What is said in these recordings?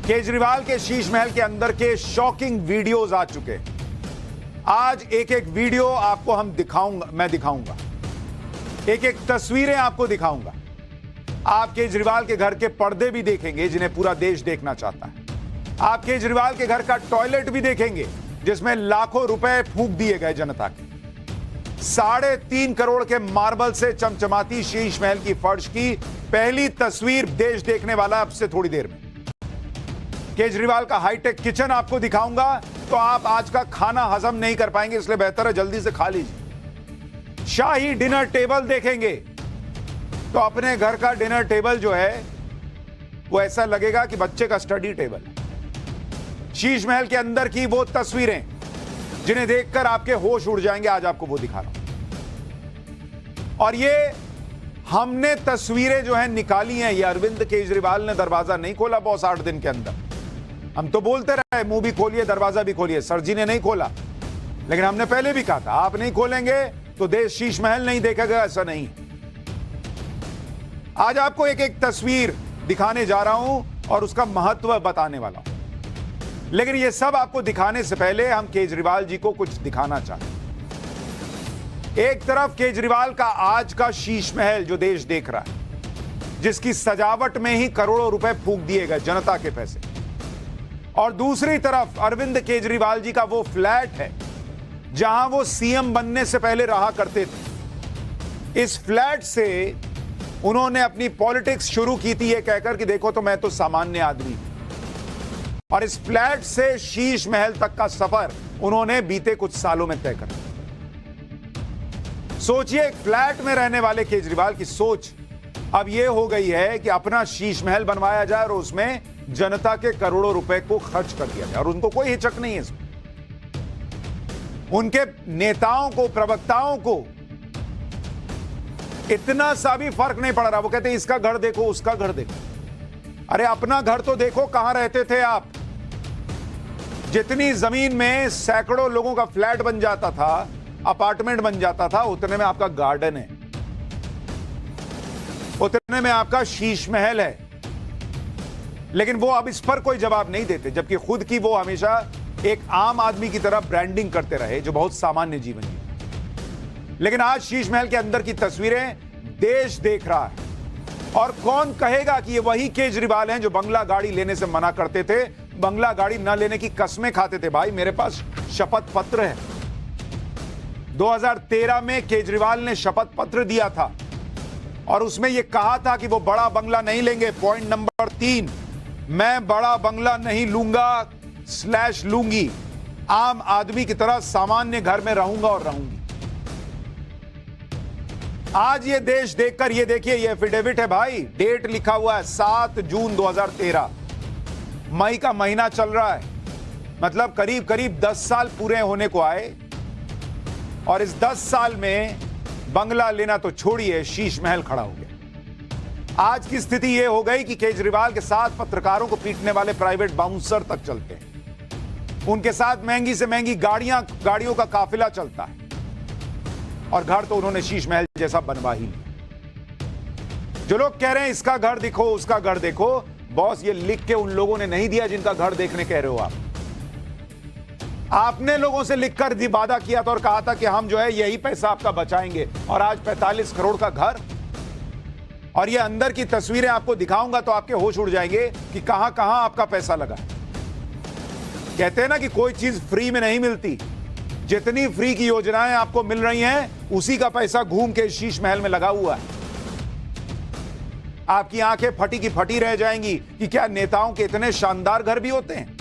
केजरीवाल के शीश महल के अंदर के शॉकिंग वीडियोस आ चुके हैं। आज एक एक वीडियो आपको मैं दिखाऊंगा, एक एक तस्वीरें आपको दिखाऊंगा। आप केजरीवाल के घर के पर्दे भी देखेंगे जिन्हें पूरा देश देखना चाहता है। आप केजरीवाल के घर का टॉयलेट भी देखेंगे जिसमें लाखों रुपए फूंक दिए गए जनता के। 3.5 करोड़ के मार्बल से चमचमाती शीश महल की फर्श की पहली तस्वीर देश देखने वाला अब से थोड़ी देर में। केजरीवाल का हाईटेक किचन आपको दिखाऊंगा तो आप आज का खाना हजम नहीं कर पाएंगे, इसलिए बेहतर है जल्दी से खा लीजिए। शाही डिनर टेबल देखेंगे तो अपने घर का डिनर टेबल जो है वो ऐसा लगेगा कि बच्चे का स्टडी टेबल है। शीश महल के अंदर की वो तस्वीरें जिन्हें देखकर आपके होश उड़ जाएंगे, आज आपको वो दिखा रहा हूं। और ये हमने तस्वीरें जो है निकाली हैं, ये अरविंद केजरीवाल ने दरवाजा नहीं खोला बॉस 8 दिन के अंदर। हम तो बोलते रहे मुंह भी खोलिए दरवाजा भी खोलिए, सर जी ने नहीं खोला, लेकिन हमने पहले भी कहा था आप नहीं खोलेंगे तो देश शीश महल नहीं देखेगा, ऐसा नहीं। आज आपको एक एक तस्वीर दिखाने जा रहा हूं और उसका महत्व बताने वाला हूं, लेकिन यह सब आपको दिखाने से पहले हम केजरीवाल जी को कुछ दिखाना चाहते हैं। एक तरफ केजरीवाल का आज का शीश महल जो देश देख रहा है, जिसकी सजावट में ही करोड़ों रुपए फूंक दिए गए जनता के पैसे, और दूसरी तरफ अरविंद केजरीवाल जी का वो फ्लैट है जहां वो सीएम बनने से पहले रहा करते थे। इस फ्लैट से उन्होंने अपनी पॉलिटिक्स शुरू की थी ये कहकर कि देखो तो मैं तो सामान्य आदमी, और इस फ्लैट से शीश महल तक का सफर उन्होंने बीते कुछ सालों में तय कर दिया। सोचिए, एक फ्लैट में रहने वाले केजरीवाल की सोच अब यह हो गई है कि अपना शीश महल बनवाया जाए और उसमें जनता के करोड़ों रुपए को खर्च कर दिया जाए, और उनको कोई हिचक नहीं है इसमें। उनके नेताओं को, प्रवक्ताओं को इतना सा भी फर्क नहीं पड़ रहा। वो कहते हैं इसका घर देखो उसका घर देखो। अरे अपना घर तो देखो, कहां रहते थे आप। जितनी जमीन में सैकड़ों लोगों का फ्लैट बन जाता था, अपार्टमेंट बन जाता था, उतने में आपका गार्डन है, उतने में आपका शीश महल है। लेकिन वो अब इस पर कोई जवाब नहीं देते, जबकि खुद की वो हमेशा एक आम आदमी की तरह ब्रांडिंग करते रहे जो बहुत सामान्य जीवन जी। लेकिन आज शीश महल के अंदर की तस्वीरें देश देख रहा है, और कौन कहेगा कि ये वही केजरीवाल हैं जो बंगला गाड़ी लेने से मना करते थे, बंगला गाड़ी न लेने की कस्में खाते थे। भाई मेरे पास शपथ पत्र है। 2013 में केजरीवाल ने शपथ पत्र दिया था और उसमें यह कहा था कि वो बड़ा बंगला नहीं लेंगे। पॉइंट नंबर 3, मैं बड़ा बंगला नहीं लूंगा / लूंगी, आम आदमी की तरह सामान्य घर में रहूंगा और रहूंगी। आज ये देश देखकर, ये देखिए, ये एफिडेविट है भाई, डेट लिखा हुआ है 7 जून 2013। मई का महीना चल रहा है, मतलब करीब करीब 10 साल पूरे होने को आए, और इस 10 साल में बंगला लेना तो छोड़िए, शीश महल खड़ा हो गया। आज की स्थिति यह हो गई कि केजरीवाल के साथ पत्रकारों को पीटने वाले प्राइवेट बाउंसर तक चलते हैं, उनके साथ महंगी से महंगी गाड़ियों का काफिला चलता है, और घर तो उन्होंने शीश महल जैसा बनवा ही लिया। जो लोग कह रहे हैं इसका घर देखो उसका घर देखो, बॉस ये लिख के उन लोगों ने नहीं दिया जिनका घर देखने कह रहे हो आप। आपने लोगों से लिखकर वादा किया था और कहा था कि हम जो है यही पैसा आपका बचाएंगे, और आज 45 करोड़ का घर। और ये अंदर की तस्वीरें आपको दिखाऊंगा तो आपके होश उड़ जाएंगे कि कहां कहां आपका पैसा लगा। कहते हैं ना कि कोई चीज फ्री में नहीं मिलती, जितनी फ्री की योजनाएं आपको मिल रही हैं उसी का पैसा घूम के शीश महल में लगा हुआ है। आपकी आंखें फटी की फटी रह जाएंगी कि क्या नेताओं के इतने शानदार घर भी होते हैं।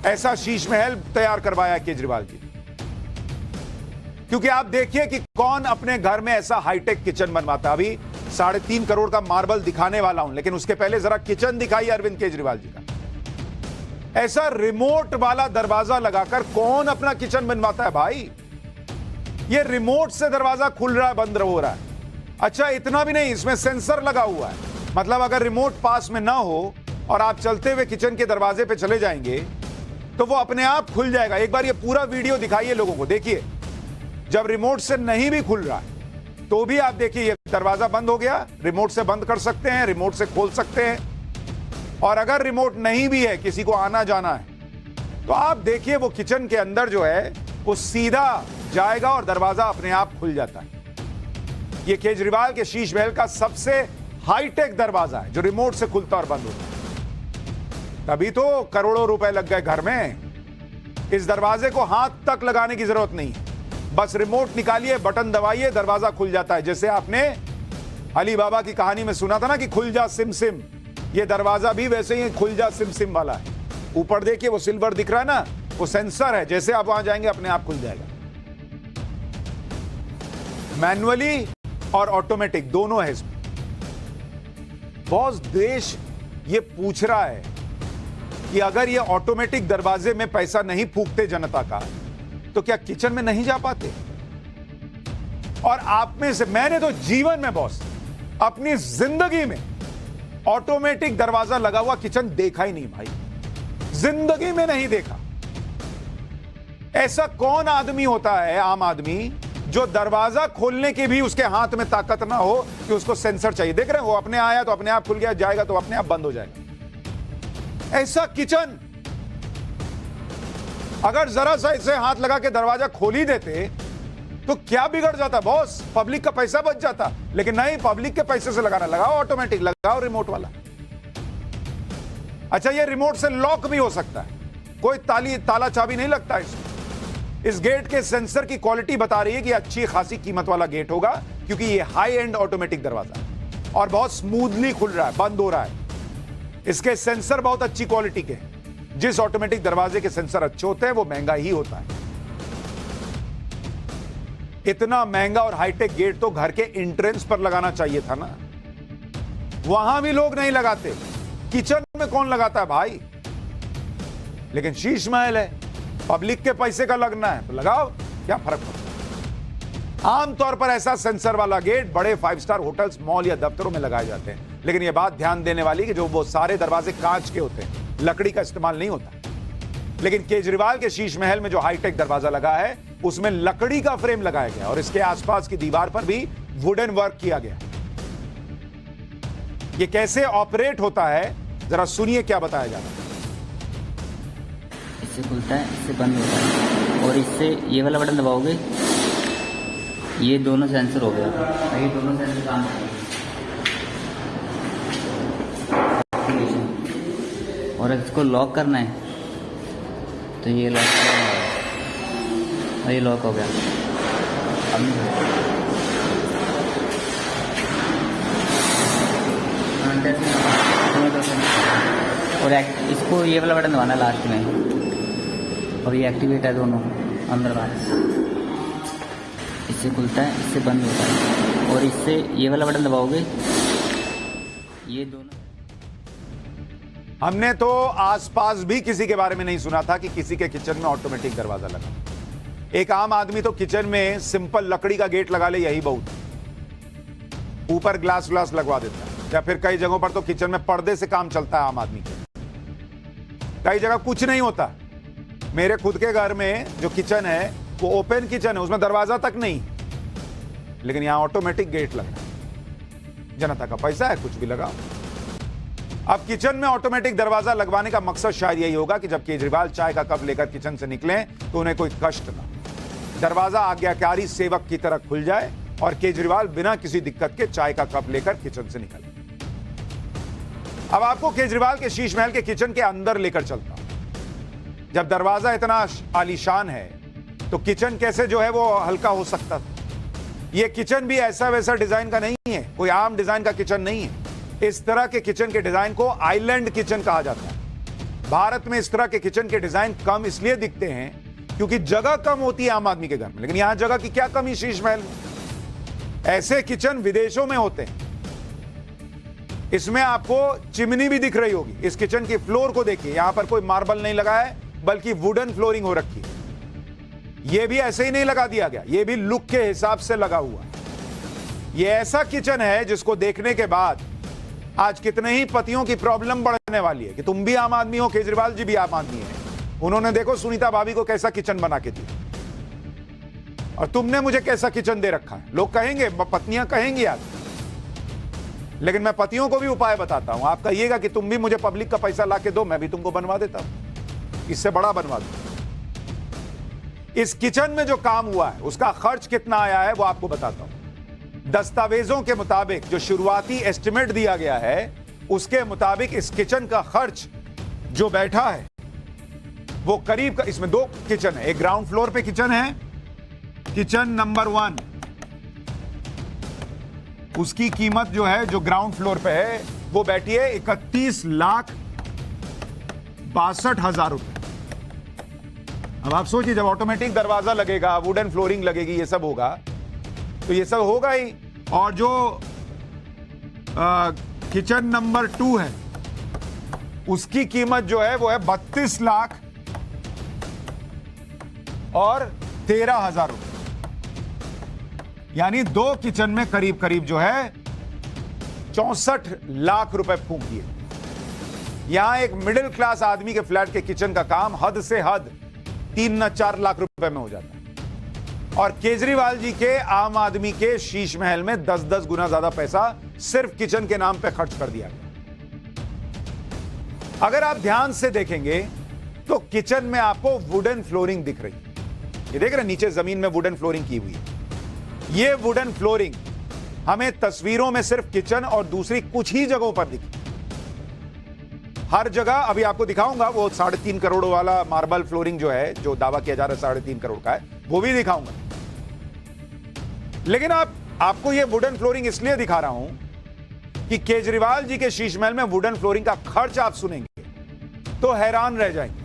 ऐसा शीश महल तैयार करवाया केजरीवाल जी। क्योंकि आप देखिए कि कौन अपने घर में ऐसा हाईटेक किचन बनवाता। अभी 3.5 करोड़ का मार्बल दिखाने वाला हूं, लेकिन उसके पहले जरा किचन दिखाइए अरविंद केजरीवाल जी का। ऐसा रिमोट वाला दरवाजा लगाकर कौन अपना किचन बनवाता है भाई। ये रिमोट से दरवाजा खुल रहा है, बंद हो रहा है। अच्छा, इतना भी नहीं, इसमें सेंसर लगा हुआ है, मतलब अगर रिमोट पास में ना हो और आप चलते हुए किचन के दरवाजे पे चले जाएंगे तो वो अपने आप खुल जाएगा। एक बार ये पूरा वीडियो दिखाइए लोगों को, देखिए जब रिमोट से नहीं भी खुल रहा है तो भी आप देखिए ये दरवाजा बंद हो गया। रिमोट से बंद कर सकते हैं, रिमोट से खोल सकते हैं। और अगर रिमोट नहीं भी है, किसी को आना जाना है, तो आप देखिए वो किचन के अंदर जो है वो सीधा जाएगा और दरवाजा अपने आप खुल जाता है। ये केजरीवाल के शीश महल का सबसे हाईटेक दरवाजा है जो रिमोट से खुलता और बंद होता है। तभी तो करोड़ों रुपए लग गए घर में। इस दरवाजे को हाथ तक लगाने की जरूरत नहीं है, बस रिमोट निकालिए, बटन दबाइए, दरवाजा खुल जाता है। जैसे आपने अली बाबा की कहानी में सुना था ना कि खुल जा सिम सिम, ये दरवाजा भी वैसे ही खुल जा सिम सिम वाला है। ऊपर देखिए वो सिल्वर दिख रहा है ना, वो सेंसर है, जैसे आप वहां जाएंगे अपने आप खुल जाएगा। मैनुअली और ऑटोमेटिक दोनों है इसमें। बॉस, देश ये पूछ रहा है कि अगर ये ऑटोमेटिक दरवाजे में पैसा नहीं फूकते जनता का, तो क्या किचन में नहीं जा पाते? और आप में से मैंने तो जीवन में बॉस अपनी जिंदगी में ऑटोमेटिक दरवाजा लगा हुआ किचन देखा ही नहीं भाई, जिंदगी में नहीं देखा। ऐसा कौन आदमी होता है, आम आदमी, जो दरवाजा खोलने की भी उसके हाथ में ताकत ना हो कि उसको सेंसर चाहिए। देख रहे हैं, वो अपने आया तो अपने आप खुल गया, जाएगा तो अपने आप बंद हो जाएगा। ऐसा किचन अगर जरा सा इसे हाथ लगा के दरवाजा खोल ही देते तो क्या बिगड़ जाता बॉस? पब्लिक का पैसा बच जाता। लेकिन नहीं, पब्लिक के पैसे से लगाना, लगाओ ऑटोमेटिक, लगाओ रिमोट वाला। अच्छा, ये रिमोट से लॉक भी हो सकता है, कोई ताला चाबी नहीं लगता इसमें। इस गेट के सेंसर की क्वालिटी बता रही है कि अच्छी खासी कीमत वाला गेट होगा, क्योंकि ये हाई एंड ऑटोमेटिक दरवाजा है और बहुत स्मूथली खुल रहा है, बंद हो रहा है। इसके सेंसर बहुत अच्छी क्वालिटी के हैं। जिस ऑटोमेटिक दरवाजे के सेंसर अच्छे होते हैं वो महंगा ही होता है। इतना महंगा और हाईटेक गेट तो घर के एंट्रेंस पर लगाना चाहिए था ना, वहां भी लोग नहीं लगाते। किचन में कौन लगाता है भाई? लेकिन शीश महल है, पब्लिक के पैसे का लगना है तो लगाओ, क्या फर्क पड़ता है? आमतौर पर ऐसा सेंसर वाला गेट बड़े 5 स्टार होटल्स, मॉल या दफ्तरों में लगाए जाते हैं। लेकिन यह बात ध्यान देने वाली कि जो वो सारे दरवाजे कांच के होते हैं, लकड़ी का इस्तेमाल नहीं होता। लेकिन केजरीवाल के शीश महल में जो हाईटेक दरवाजा लगा है उसमें लकड़ी का फ्रेम लगाया गया और इसके आसपास की दीवार पर भी वुडन वर्क किया गया। यह कैसे ऑपरेट होता है जरा सुनिए क्या बताया जा रहा है। इससे खुलता है, इससे बंद होता है, और इससे ये वाला बटन दबाओगे, ये दोनों सेंसर हो गया, ये दोनों सेंसर काम करेंगे। और इसको लॉक करना है तो ये लॉक और ये लॉक हो गया। अब और इसको ये वाला बटन दबाना है लास्ट में, और ये एक्टिवेट है दोनों अंदर बाहर। इससे खुलता है, इससे बंद होता है, और इससे ये वाला बटन दबाओगे, ये दोनों। हमने तो आसपास भी किसी के बारे में नहीं सुना था कि किसी के किचन में ऑटोमेटिक दरवाजा लगा। एक आम आदमी तो किचन में सिंपल लकड़ी का गेट लगा ले, यही बहुत, ऊपर ग्लास व्लास लगवा देता है। या फिर कई जगहों पर तो किचन में पर्दे से काम चलता है आम आदमी के। कई जगह कुछ नहीं होता। मेरे खुद के घर में जो किचन है वो ओपन किचन है, उसमें दरवाजा तक नहीं, लेकिन यहां ऑटोमेटिक गेट लगा है। जनता का पैसा है, कुछ भी लगाओ। अब किचन में ऑटोमेटिक दरवाजा लगवाने का मकसद शायद यही होगा कि जब केजरीवाल चाय का कप लेकर किचन से निकलें तो उन्हें कोई कष्ट ना, दरवाजा आज्ञाकारी सेवक की तरह खुल जाए और केजरीवाल बिना किसी दिक्कत के चाय का कप लेकर किचन से निकले। अब आपको केजरीवाल के शीश महल के किचन के अंदर लेकर चलता हूं। जब दरवाजा इतना आलीशान है तो किचन कैसे जो है वो हल्का हो सकता था? ये किचन भी ऐसा वैसा डिजाइन का नहीं है, कोई आम डिजाइन का किचन नहीं है। इस तरह के किचन के डिजाइन को आइलैंड किचन कहा जाता है। भारत में इस तरह के किचन के डिजाइन कम इसलिए दिखते हैं क्योंकि जगह कम होती है आम आदमी के घर में, लेकिन यहां जगह की क्या कमी शीश महल में? ऐसे किचन विदेशों में होते हैं। इसमें आपको चिमनी भी दिख रही होगी। इस किचन की फ्लोर को देखिए, यहां पर कोई मार्बल नहीं लगा है बल्कि वुडन फ्लोरिंग हो रखी है। यह भी ऐसे ही नहीं लगा दिया गया, यह भी लुक के हिसाब से लगा हुआ है। यह ऐसा किचन है जिसको देखने के बाद आज कितने ही पतियों की प्रॉब्लम बढ़ने वाली है कि तुम भी आम आदमी हो, केजरीवाल जी भी आम आदमी है। उन्होंने देखो सुनीता भाभी को कैसा किचन बना के दिया और तुमने मुझे कैसा किचन दे रखा है। लोग कहेंगे, पत्नियां कहेंगी आज लेकिन मैं पतियों को भी उपाय बताता हूं। आप कहिएगा कि तुम भी मुझे पब्लिक का पैसा ला के दो, मैं भी तुमको बनवा देता हूं, इससे बड़ा बनवा दो। इस किचन में जो काम हुआ है उसका खर्च कितना आया है वो आपको बताता हूं। दस्तावेजों के मुताबिक जो शुरुआती एस्टिमेट दिया गया है उसके मुताबिक इस किचन का खर्च जो बैठा है वो करीब, इसमें 2 किचन है, एक ग्राउंड फ्लोर पे किचन है, किचन नंबर 1, उसकी कीमत जो है जो ग्राउंड फ्लोर पे है वो बैठी है 31,62,000 रुपए। अब आप सोचिए, जब ऑटोमेटिक दरवाजा लगेगा, वुडन फ्लोरिंग लगेगी, ये सब होगा, तो ये सब होगा ही। और जो किचन नंबर 2 है उसकी कीमत जो है वो है 32,13,000 रुपए। यानी 2 किचन में करीब करीब जो है 64 लाख रुपए फूंक दिए। यहां एक मिडिल क्लास आदमी के फ्लैट के किचन का काम हद से हद 3 या 4 लाख रुपए में हो जाता है, और केजरीवाल जी के आम आदमी के शीश महल में 10-10 गुना ज्यादा पैसा सिर्फ किचन के नाम पे खर्च कर दिया गया। अगर आप ध्यान से देखेंगे तो किचन में आपको वुडन फ्लोरिंग दिख रही है। ये देख रहे हैं, नीचे जमीन में वुडन फ्लोरिंग की हुई है। ये वुडन फ्लोरिंग हमें तस्वीरों में सिर्फ किचन और दूसरी कुछ ही जगहों पर दिखी। हर जगह अभी आपको दिखाऊंगा, वो 3.5 करोड़ वाला मार्बल फ्लोरिंग जो है, जो दावा किया जा रहा है 3.5 करोड़ का है, वो भी दिखाऊंगा। लेकिन आपको ये वुडन फ्लोरिंग इसलिए दिखा रहा हूं कि केजरीवाल जी के शीश महल में वुडन फ्लोरिंग का खर्च आप सुनेंगे तो हैरान रह जाएंगे।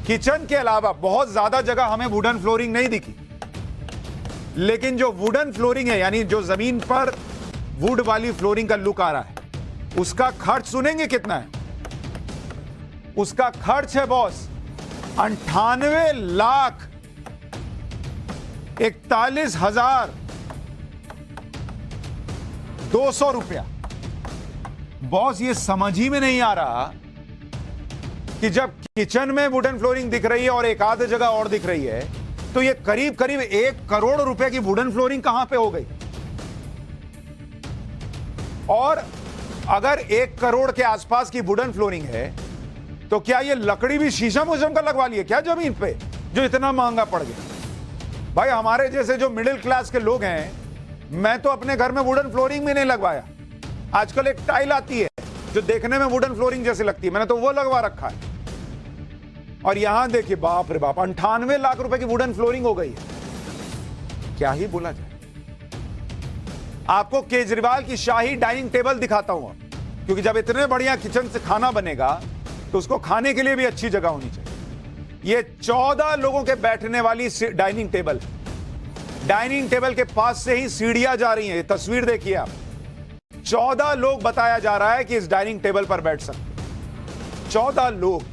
किचन के अलावा बहुत ज्यादा जगह हमें वुडन फ्लोरिंग नहीं दिखी, लेकिन जो वुडन फ्लोरिंग है, यानी जो जमीन पर वुड वाली फ्लोरिंग का लुक आ रहा है, उसका खर्च सुनेंगे कितना है। उसका खर्च है बॉस 98,41,200 रुपया। बॉस ये समझ ही में नहीं आ रहा कि जब किचन में वुडन फ्लोरिंग दिख रही है और एक आध जगह और दिख रही है, तो ये करीब करीब 1 करोड़ रुपए की वुडन फ्लोरिंग कहां पे हो गई। और अगर 1 करोड़ के आसपास की वुडन फ्लोरिंग है तो क्या ये लकड़ी भी शीशम का लगवा लिए क्या जमीन पे, जो इतना महंगा पड़ गया। भाई हमारे जैसे जो मिडिल क्लास के लोग हैं, मैं तो अपने घर में वुडन फ्लोरिंग भी नहीं लगवाया। आजकल एक टाइल आती है जो देखने में वुडन फ्लोरिंग जैसी लगती है, मैंने तो वो लगवा रखा है। और यहां देखिए, बाप रे बाप, 98 लाख रुपए की वुडन फ्लोरिंग हो गई है। क्या ही बोला जाए। आपको केजरीवाल की शाही डाइनिंग टेबल दिखाता हूं, क्योंकि जब इतने बढ़िया किचन से खाना बनेगा तो उसको खाने के लिए भी अच्छी जगह होनी चाहिए। ये 14 लोगों के बैठने वाली डाइनिंग टेबल, डाइनिंग टेबल के पास से ही सीढ़ियां जा रही हैं। ये तस्वीर देखिए आप, 14 लोग बताया जा रहा है कि इस डाइनिंग टेबल पर बैठ सकते। 14 लोग।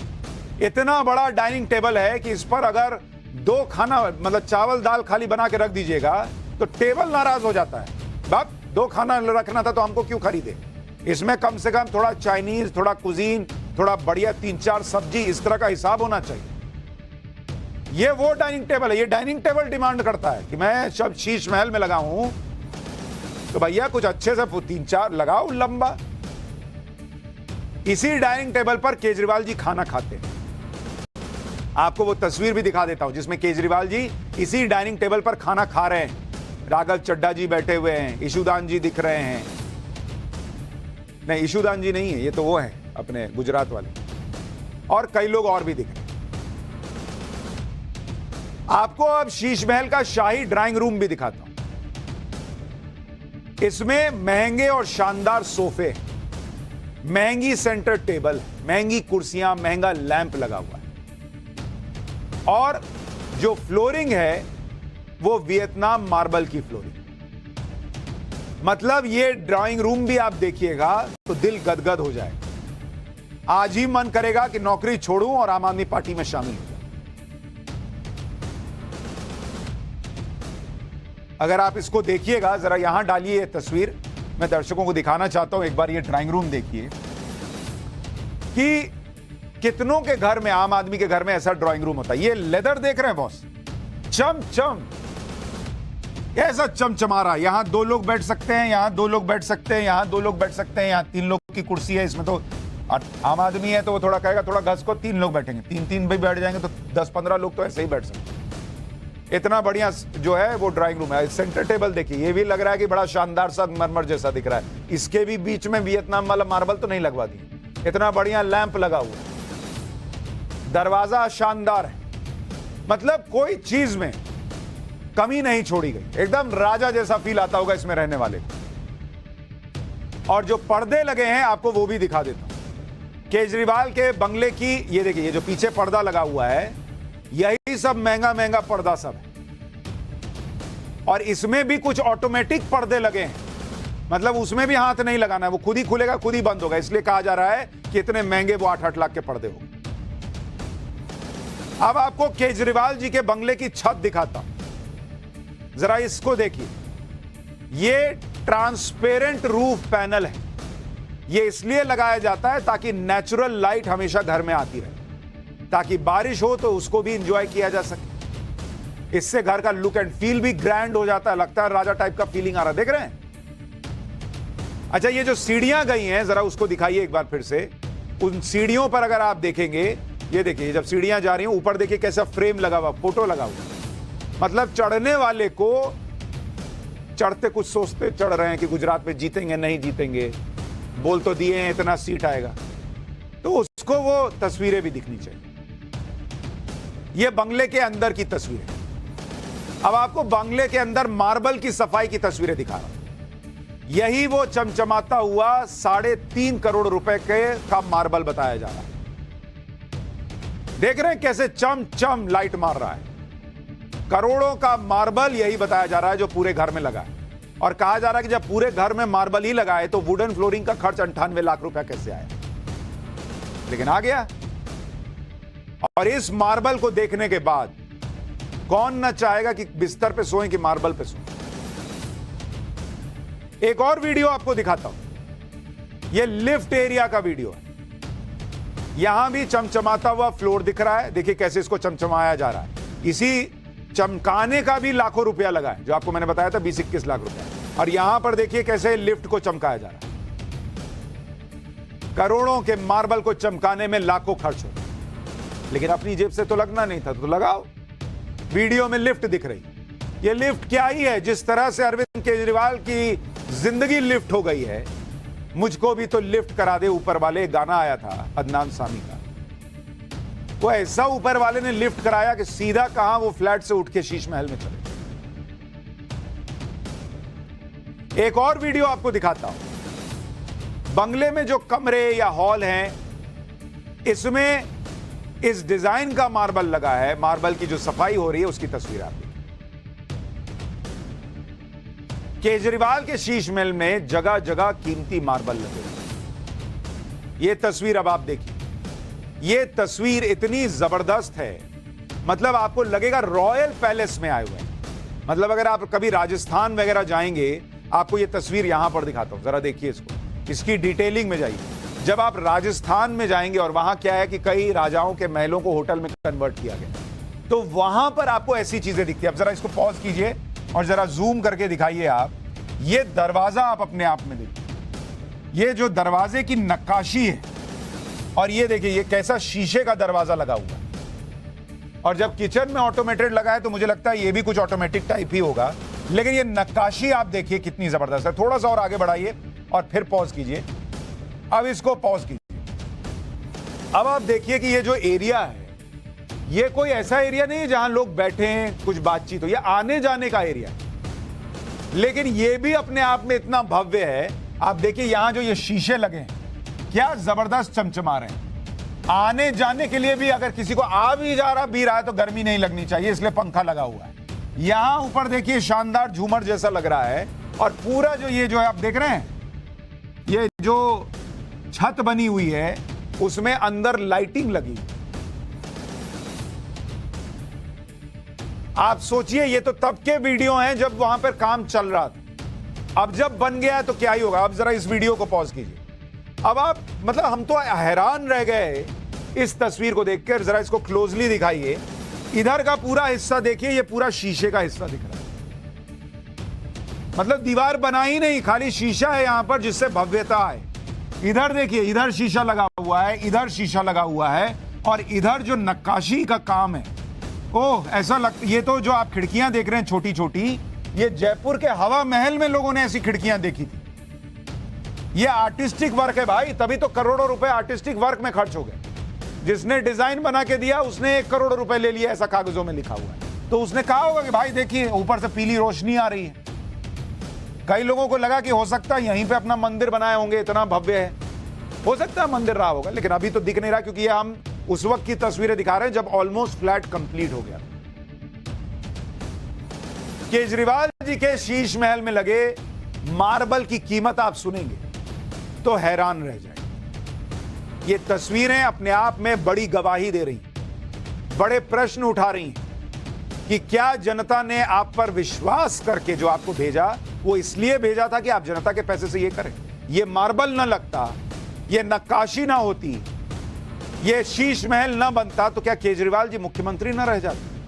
इतना बड़ा डाइनिंग टेबल है कि इस पर अगर 2 खाना, मतलब चावल दाल खाली बना के रख दीजिएगा तो टेबल नाराज हो जाता है। बाप 2 खाना रखना था तो हमको क्यों खरीदे। इसमें कम से कम थोड़ा चाइनीज, थोड़ा कुजीन, थोड़ा बढ़िया 3-4 सब्जी, इस तरह का हिसाब होना चाहिए। ये वो डाइनिंग टेबल है। ये डाइनिंग टेबल डिमांड करता है कि मैं जब शीश महल में लगा हूं तो भैया कुछ अच्छे से 3-4 लगाओ लंबा। इसी डाइनिंग टेबल पर केजरीवाल जी खाना खाते हैं। आपको वो तस्वीर भी दिखा देता हूं जिसमें केजरीवाल जी इसी डाइनिंग टेबल पर खाना खा रहे हैं। राघव चड्ढा जी बैठे हुए हैं, ईशुदान जी दिख रहे हैं। नहीं, ईशुदान जी नहीं है, ये तो वो है अपने गुजरात वाले, और कई लोग और भी दिख रहे हैं। आपको अब शीश महल का शाही ड्राइंग रूम भी दिखाता हूं। इसमें महंगे और शानदार सोफे, महंगी सेंटर टेबल, महंगी कुर्सियां, महंगा लैंप लगा हुआ है, और जो फ्लोरिंग है वो वियतनाम मार्बल की फ्लोरिंग। मतलब ये ड्राइंग रूम भी आप देखिएगा तो दिल गदगद हो जाएगा। आज ही मन करेगा कि नौकरी छोड़ूं और आम आदमी पार्टी में शामिल हो जाऊं। अगर आप इसको देखिएगा, जरा यहां डालिए ये तस्वीर, मैं दर्शकों को दिखाना चाहता हूं। एक बार ये ड्राइंग रूम देखिए कि कितनों के घर में, आम आदमी के घर में ऐसा ड्राइंग रूम होता है। ये लेदर देख रहे हैं बॉस, चम चम। ऐसा चमचमा रहा है। यहां 2 लोग बैठ सकते हैं, यहां 2 लोग बैठ सकते हैं, यहां 2 लोग बैठ सकते हैं, यहां 3 लोग की कुर्सी है। इसमें तो आम आदमी है तो वो थोड़ा कहेगा थोड़ा घस को 3 लोग बैठेंगे, 3-3 भी बैठ जाएंगे तो 10-15 लोग तो ऐसे ही बैठ सकते हैं। इतना बढ़िया जो है वो ड्राइंग रूम है। सेंटर टेबल देखिए, ये भी लग रहा है कि बड़ा शानदार सा मरमर जैसा दिख रहा है। इसके भी बीच में वियतनाम वाला मार्बल तो नहीं लगवा दी। इतना बढ़िया लैंप लगा हुआ है, दरवाजा शानदार है, मतलब कोई चीज में कमी नहीं छोड़ी गई। एकदम राजा जैसा फील आता होगा इसमें रहने वाले को। और जो पर्दे लगे हैं आपको वो भी दिखा देता हूं। केजरीवाल के बंगले की ये देखिए, ये जो पीछे पर्दा लगा हुआ है यही सब महंगा महंगा पर्दा सब है। और इसमें भी कुछ ऑटोमेटिक पर्दे लगे हैं, मतलब उसमें भी हाथ नहीं लगाना है, वो खुद ही खुलेगा खुद ही बंद होगा। इसलिए कहा जा रहा है कि इतने महंगे वो 8-8 लाख के पर्दे हो। अब आपको केजरीवाल जी के बंगले की छत दिखाता हूं, जरा इसको देखिए। ये ट्रांसपेरेंट रूफ पैनल है। ये इसलिए लगाया जाता है ताकि नेचुरल लाइट हमेशा घर में आती रहे, ताकि बारिश हो तो उसको भी एंजॉय किया जा सके। इससे घर का लुक एंड फील भी ग्रैंड हो जाता है, लगता है राजा टाइप का फीलिंग आ रहा है। देख रहे हैं? अच्छा, ये जो सीढ़ियां गई हैं जरा उसको दिखाइए एक बार फिर से। उन सीढ़ियों पर अगर आप देखेंगे, ये देखिए जब सीढ़ियां जा रही हैं ऊपर देखिए कैसा फ्रेम लगा हुआ, फोटो लगा हुआ। मतलब चढ़ने वाले को चढ़ते कुछ सोचते चढ़ रहे हैं कि गुजरात में जीतेंगे नहीं जीतेंगे, बोल तो दिए हैं इतना सीट आएगा, तो उसको वो तस्वीरें भी दिखनी चाहिए। ये बंगले के अंदर की तस्वीर है। अब आपको बंगले के अंदर मार्बल की सफाई की तस्वीरें दिखा रहा हूं। यही वो चमचमाता हुआ 3.5 करोड़ रुपए का मार्बल बताया जा रहा है। देख रहे हैं कैसे चम चम लाइट मार रहा है। करोड़ों का मार्बल यही बताया जा रहा है जो पूरे घर में लगा है। और कहा जा रहा है कि जब पूरे घर में मार्बल ही लगा है तो वुडन फ्लोरिंग का खर्च 98 लाख रुपया कैसे आया, लेकिन आ गया। और इस मार्बल को देखने के बाद कौन न चाहेगा कि बिस्तर पे सोएं कि मार्बल पे सोएं। एक और वीडियो आपको दिखाता हूं। यह लिफ्ट एरिया का वीडियो है। यहां भी चमचमाता हुआ फ्लोर दिख रहा है। देखिए कैसे इसको चमचमाया जा रहा है। इसी चमकाने का भी लाखों रुपया लगा है, जो आपको मैंने बताया था 20-21 लाख रुपया। और यहां पर देखिए कैसे लिफ्ट को चमकाया जा रहा है। करोड़ों के मार्बल को चमकाने में लाखों खर्च हो, लेकिन अपनी जेब से तो लगना नहीं था तो लगाओ। वीडियो में लिफ्ट दिख रही। ये लिफ्ट क्या ही है, जिस तरह से अरविंद केजरीवाल की जिंदगी लिफ्ट हो गई है, मुझको भी तो लिफ्ट करा दे ऊपर वाले। गाना आया था अदनान सामी का, वो ऐसा ऊपर वाले ने लिफ्ट कराया कि सीधा कहां वो फ्लैट से उठ के शीश महल में चले। एक और वीडियो आपको दिखाता हूं। बंगले में जो कमरे या हॉल हैं, इसमें इस डिजाइन का मार्बल लगा है। मार्बल की जो सफाई हो रही है उसकी तस्वीर आप देखिए। केजरीवाल के शीश महल में जगह जगह कीमती मार्बल लगे हुए। यह तस्वीर अब आप देखिए। यह तस्वीर इतनी जबरदस्त है, मतलब आपको लगेगा रॉयल पैलेस में आए हुए हैं। मतलब अगर आप कभी राजस्थान वगैरह जाएंगे, आपको यह तस्वीर यहां पर दिखाता हूं, जरा देखिए इसको, इसकी डिटेलिंग में जाइए। जब आप राजस्थान में जाएंगे, और वहां क्या है कि कई राजाओं के महलों को होटल में कन्वर्ट किया गया, तो वहां पर आपको ऐसी चीजें दिखती है। अब जरा इसको पॉज कीजिए और जरा जूम करके दिखाइए आप। ये दरवाजा आप अपने आप में देखिए, ये जो दरवाजे की नक्काशी है, और ये देखिए ये कैसा शीशे का दरवाजा लगा हुआ है। और जब किचन में ऑटोमेटेड लगा है तो मुझे लगता है ये भी कुछ ऑटोमेटिक टाइप ही होगा, लेकिन ये नक्काशी आप देखिए कितनी जबरदस्त है। थोड़ा सा और आगे बढ़ाइए और फिर पॉज कीजिए। अब इसको पॉज कीजिए। अब आप देखिए कि ये जो एरिया है, ये कोई ऐसा एरिया नहीं है जहां लोग बैठे हैं कुछ बातचीत हो, ये आने जाने का एरिया है, लेकिन ये भी अपने आप में इतना भव्य है। आप देखिए यहां जो ये शीशे लगे हैं, क्या जबरदस्त चमचमा रहे हैं। आने जाने के लिए भी अगर किसी को आ भी जा रहा भी रहा है तो गर्मी नहीं लगनी चाहिए, इसलिए पंखा लगा हुआ है। यहां ऊपर देखिए शानदार झूमर जैसा लग रहा है। और पूरा जो ये जो है आप देख रहे हैं, ये जो छत बनी हुई है उसमें अंदर लाइटिंग लगी। आप सोचिए, ये तो तब के वीडियो हैं जब वहां पर काम चल रहा था। अब जब बन गया है तो क्या ही होगा। अब जरा इस वीडियो को पॉज कीजिए। अब आप मतलब हम तो हैरान रह गए इस तस्वीर को देखकर। जरा इसको क्लोजली दिखाइए। इधर का पूरा हिस्सा देखिए, ये पूरा शीशे का हिस्सा दिख रहा है। मतलब दीवार बना ही नहीं, खाली शीशा है यहां पर जिससे भव्यता है। इधर देखिए, इधर शीशा लगा हुआ है, इधर शीशा लगा हुआ है, और इधर जो नक्काशी का काम है, ओह ऐसा लगता, ये तो जो आप खिड़कियां देख रहे हैं छोटी छोटी, ये जयपुर के हवा महल में लोगों ने ऐसी खिड़कियां देखी थी। ये आर्टिस्टिक वर्क है भाई, तभी तो करोड़ों रुपए आर्टिस्टिक वर्क में खर्च हो गए। जिसने डिजाइन बना के दिया उसने 1 करोड़ रुपए ले लिया, ऐसा कागजों में लिखा हुआ है। तो उसने कहा होगा कि भाई देखिए ऊपर से पीली रोशनी आ रही है। कई लोगों को लगा कि हो सकता है यहीं पे अपना मंदिर बनाए होंगे, इतना भव्य है, हो सकता है मंदिर रहा होगा, लेकिन अभी तो दिख नहीं रहा, क्योंकि ये हम उस वक्त की तस्वीरें दिखा रहे हैं जब ऑलमोस्ट फ्लैट कंप्लीट हो गया। केजरीवाल जी के शीश महल में लगे मार्बल की कीमत आप सुनेंगे तो हैरान रह जाएंगे। ये तस्वीरें अपने आप में बड़ी गवाही दे रही, बड़े प्रश्न उठा रही हैं कि क्या जनता ने आप पर विश्वास करके जो आपको भेजा, वो इसलिए भेजा था कि आप जनता के पैसे से ये करें। ये मार्बल ना लगता, ये नक्काशी ना होती, ये शीश महल ना बनता, तो क्या केजरीवाल जी मुख्यमंत्री ना रह जाते?